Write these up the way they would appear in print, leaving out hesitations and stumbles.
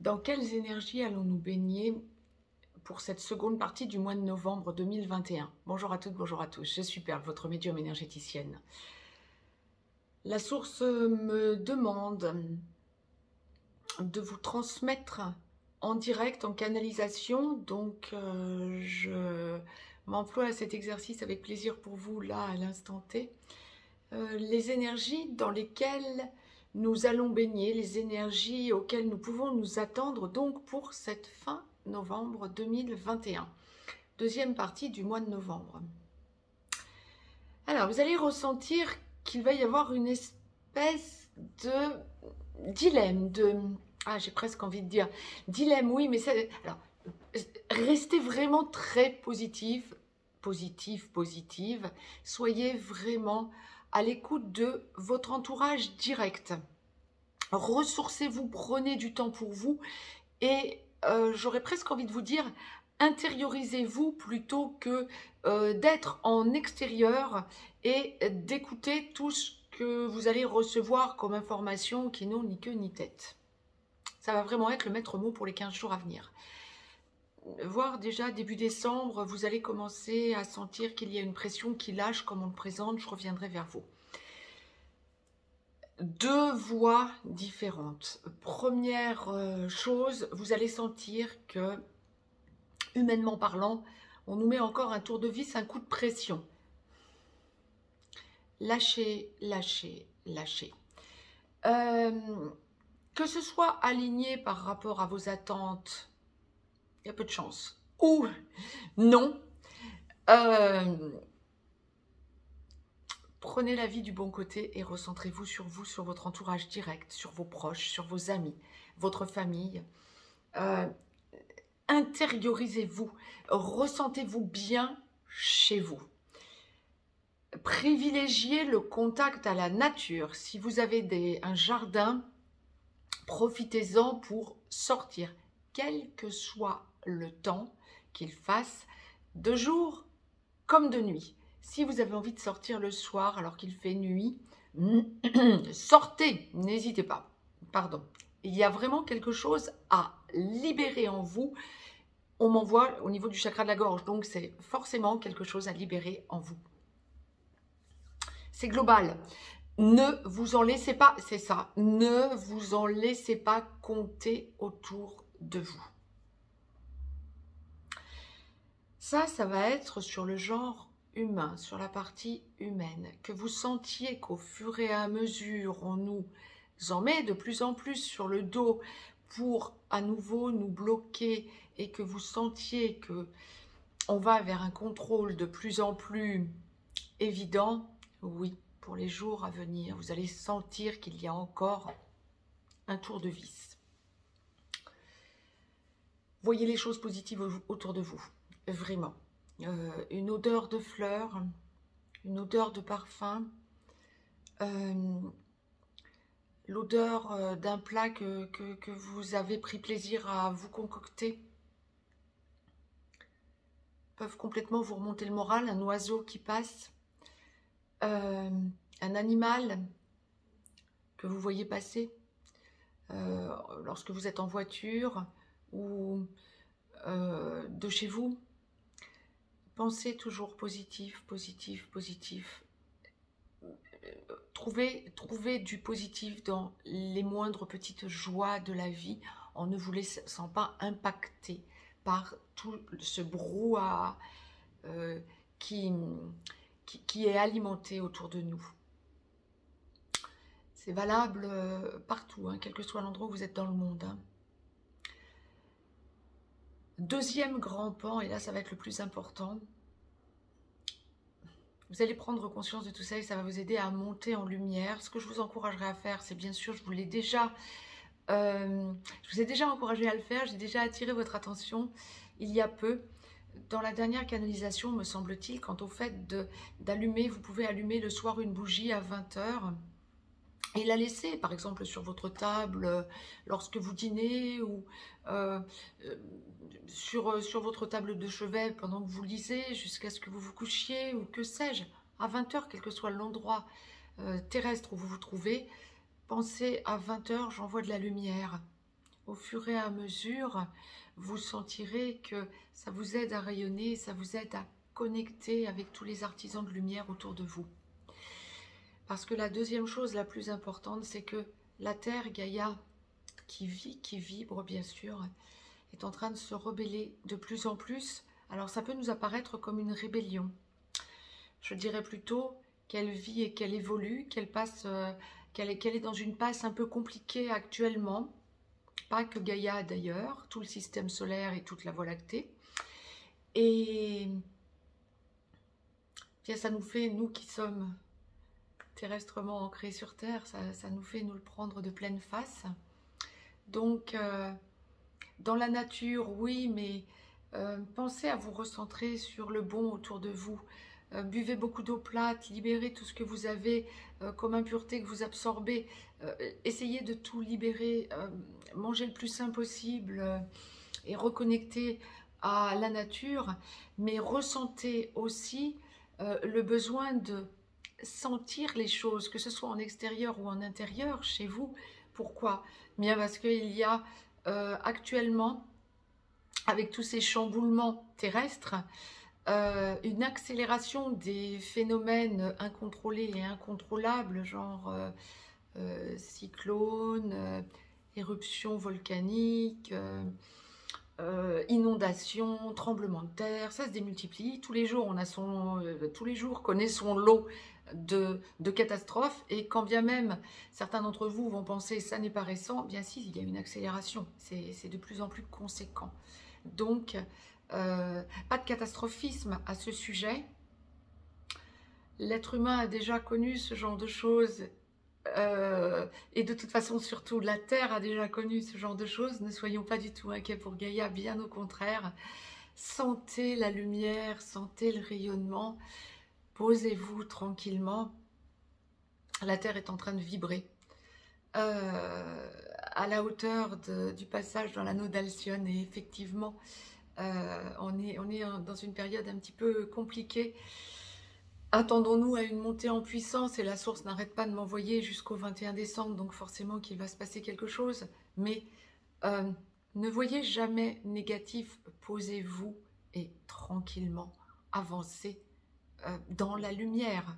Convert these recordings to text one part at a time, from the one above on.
Dans quelles énergies allons-nous baigner pour cette seconde partie du mois de novembre 2021? Bonjour à toutes, bonjour à tous. Je suis Perle, votre médium énergéticienne. La source me demande de vous transmettre en direct, en canalisation. Donc, je m'emploie à cet exercice avec plaisir pour vous, là, à l'instant T. Les énergies dans lesquelles nous allons baigner, les énergies auxquelles nous pouvons nous attendre donc pour cette fin novembre 2021, deuxième partie du mois de novembre. Alors, vous allez ressentir qu'il va y avoir une espèce de dilemme, j'ai presque envie de dire dilemme, oui, mais c'est... Alors, restez vraiment très positive, soyez vraiment à l'écoute de votre entourage direct. Ressourcez-vous, prenez du temps pour vous et j'aurais presque envie de vous dire, intériorisez-vous plutôt que d'être en extérieur et d'écouter tout ce que vous allez recevoir comme information qui n'ont ni queue ni tête. Ça va vraiment être le maître mot pour les 15 jours à venir. Voire déjà début décembre, vous allez commencer à sentir qu'il y a une pression qui lâche comme on le présente, je reviendrai vers vous. Deux voix différentes. Première chose, vous allez sentir que, humainement parlant, on nous met encore un tour de vis, un coup de pression. Lâchez, lâchez, lâchez. Que ce soit aligné par rapport à vos attentes, il y a peu de chance. Ou non. Prenez la vie du bon côté et recentrez-vous, sur votre entourage direct, sur vos proches, sur vos amis, votre famille. Intériorisez-vous, ressentez-vous bien chez vous. Privilégiez le contact à la nature. Si vous avez un jardin, profitez-en pour sortir, quel que soit le temps qu'il fasse, de jour comme de nuit. Si vous avez envie de sortir le soir alors qu'il fait nuit, sortez, n'hésitez pas. Pardon. Il y a vraiment quelque chose à libérer en vous. On m'envoie au niveau du chakra de la gorge, donc c'est forcément quelque chose à libérer en vous. C'est global. Ne vous en laissez pas, c'est ça, ne vous en laissez pas compter autour de vous. Ça va être sur le genre humain, sur la partie humaine, que vous sentiez qu'au fur et à mesure, on nous en met de plus en plus sur le dos pour à nouveau nous bloquer et que vous sentiez que on va vers un contrôle de plus en plus évident, oui, pour les jours à venir, vous allez sentir qu'il y a encore un tour de vis. Voyez les choses positives autour de vous, vraiment. Une odeur de fleurs, une odeur de parfum, l'odeur d'un plat que vous avez pris plaisir à vous concocter, peuvent complètement vous remonter le moral. Un oiseau qui passe, un animal que vous voyez passer lorsque vous êtes en voiture ou de chez vous. Pensez toujours positif, positif, positif. Trouvez du positif dans les moindres petites joies de la vie en ne vous laissant pas impacter par tout ce brouhaha qui est alimenté autour de nous. C'est valable partout, hein, quel que soit l'endroit où vous êtes dans le monde. Hein. Deuxième grand pan, et là ça va être le plus important, vous allez prendre conscience de tout ça et ça va vous aider à monter en lumière. Ce que je vous encouragerais à faire, c'est bien sûr, je vous ai déjà encouragé à le faire, j'ai déjà attiré votre attention il y a peu. Dans la dernière canalisation, me semble-t-il, quant au fait d'allumer, vous pouvez allumer le soir une bougie à 20 h et la laisser, par exemple, sur votre table lorsque vous dînez ou sur votre table de chevet pendant que vous lisez jusqu'à ce que vous vous couchiez ou que sais-je, à 20 h, quel que soit l'endroit terrestre où vous vous trouvez, pensez à 20 h, j'envoie de la lumière au fur et à mesure, vous sentirez que ça vous aide à rayonner, ça vous aide à connecter avec tous les artisans de lumière autour de vous. Parce que la deuxième chose la plus importante, c'est que la Terre, Gaïa, qui vit, qui vibre bien sûr, est en train de se rebeller de plus en plus. Alors ça peut nous apparaître comme une rébellion. Je dirais plutôt qu'elle vit et qu'elle évolue, qu'elle est dans une passe un peu compliquée actuellement. Pas que Gaïa d'ailleurs, tout le système solaire et toute la Voie lactée. Et bien ça nous fait, nous qui sommes terrestrement ancrés sur Terre, ça nous fait nous le prendre de pleine face. Donc, dans la nature, oui, mais pensez à vous recentrer sur le bon autour de vous. Buvez beaucoup d'eau plate, libérez tout ce que vous avez comme impureté que vous absorbez. Essayez de tout libérer, mangez le plus sain possible et reconnectez à la nature. Mais ressentez aussi le besoin de sentir les choses, que ce soit en extérieur ou en intérieur chez vous. Pourquoi? Bien parce qu'il y a actuellement, avec tous ces chamboulements terrestres, une accélération des phénomènes incontrôlés et incontrôlables, genre cyclones, éruptions volcaniques, inondations, tremblements de terre, ça se démultiplie. Tous les jours, tous les jours connaît son lot de catastrophes, et quand bien même certains d'entre vous vont penser ça n'est pas récent, bien si, il y a une accélération, c'est de plus en plus conséquent. Donc, pas de catastrophisme à ce sujet. L'être humain a déjà connu ce genre de choses, et de toute façon, surtout, la Terre a déjà connu ce genre de choses. Ne soyons pas du tout inquiets pour Gaïa, bien au contraire. Sentez la lumière, sentez le rayonnement. Posez-vous tranquillement. La Terre est en train de vibrer à la hauteur du passage dans l'anneau d'Alcyone. Et effectivement, on est dans une période un petit peu compliquée. Attendons-nous à une montée en puissance, et la source n'arrête pas de m'envoyer jusqu'au 21 décembre, donc forcément qu'il va se passer quelque chose. Mais ne voyez jamais négatif, posez-vous et tranquillement avancez dans la lumière.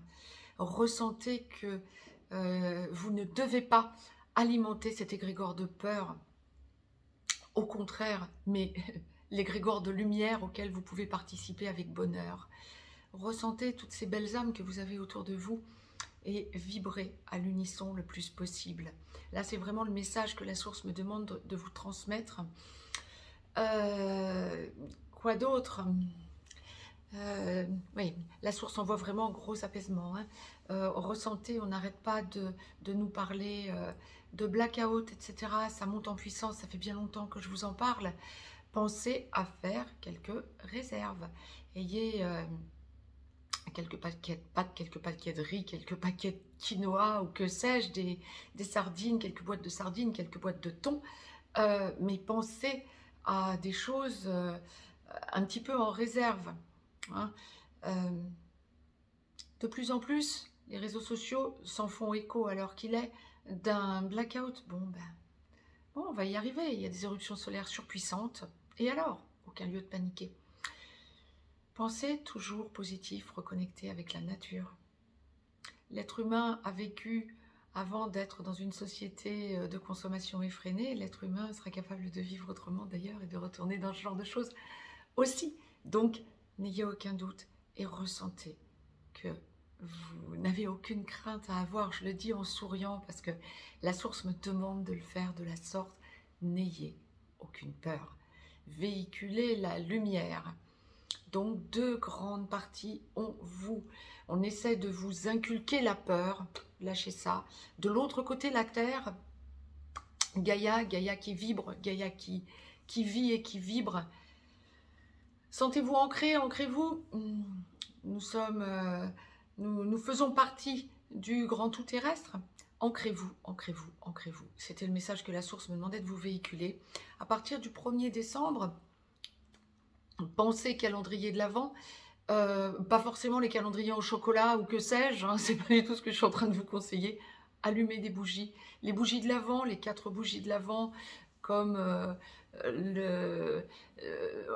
Ressentez que vous ne devez pas alimenter cet égrégore de peur. Au contraire, mais l'égrégore de lumière auquel vous pouvez participer avec bonheur. Ressentez toutes ces belles âmes que vous avez autour de vous et vibrez à l'unisson le plus possible. Là, c'est vraiment le message que la source me demande de vous transmettre. Quoi d'autre? Oui, la source envoie vraiment un gros apaisement. Hein. Ressentez, on n'arrête pas de nous parler de blackout, etc. Ça monte en puissance, ça fait bien longtemps que je vous en parle. Pensez à faire quelques réserves. Ayez quelques paquets de pâtes, quelques paquets de riz, quelques paquets de quinoa ou que sais-je, des sardines, quelques boîtes de sardines, quelques boîtes de thon. Mais pensez à des choses un petit peu en réserve. Hein. De plus en plus, les réseaux sociaux s'en font écho alors qu'il est d'un blackout. Bon, on va y arriver. Il y a des éruptions solaires surpuissantes. Et alors? Aucun lieu de paniquer. Pensez toujours positif, reconnecté avec la nature. L'être humain a vécu, avant d'être dans une société de consommation effrénée, l'être humain sera capable de vivre autrement d'ailleurs et de retourner dans ce genre de choses aussi. Donc, n'ayez aucun doute et ressentez que vous n'avez aucune crainte à avoir. Je le dis en souriant parce que la source me demande de le faire de la sorte. N'ayez aucune peur. Véhiculez la lumière. Donc, deux grandes parties, on essaie de vous inculquer la peur, lâchez ça. De l'autre côté, la Terre, Gaïa qui vibre, Gaïa qui vit et qui vibre. Sentez-vous ancré, ancrez-vous. Nous faisons partie du grand tout terrestre. Ancrez-vous, ancrez-vous, ancrez-vous. C'était le message que la source me demandait de vous véhiculer. À partir du 1er décembre, pensez calendrier de l'Avent, pas forcément les calendriers au chocolat ou que sais-je, hein, c'est pas du tout ce que je suis en train de vous conseiller. Allumez des bougies, les bougies de l'Avent, les 4 bougies de l'Avent, comme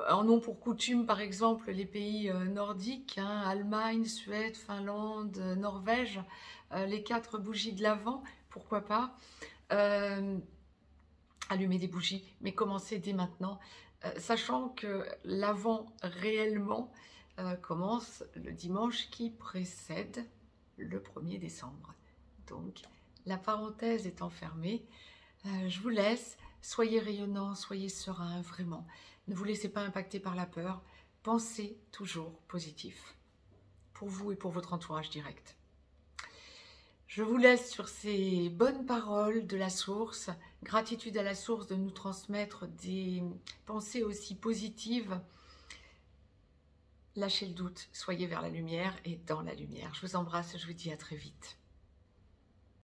en ont pour coutume par exemple les pays nordiques, hein, Allemagne, Suède, Finlande, Norvège, les 4 bougies de l'Avent, pourquoi pas, allumer des bougies, mais commencer dès maintenant, sachant que l'Avent réellement commence le dimanche qui précède le 1er décembre. Donc la parenthèse étant fermée, je vous laisse, soyez rayonnants, soyez sereins, vraiment. Ne vous laissez pas impacter par la peur, pensez toujours positif, pour vous et pour votre entourage direct. Je vous laisse sur ces bonnes paroles de la source. Gratitude à la source de nous transmettre des pensées aussi positives. Lâchez le doute, soyez vers la lumière et dans la lumière. Je vous embrasse, je vous dis à très vite.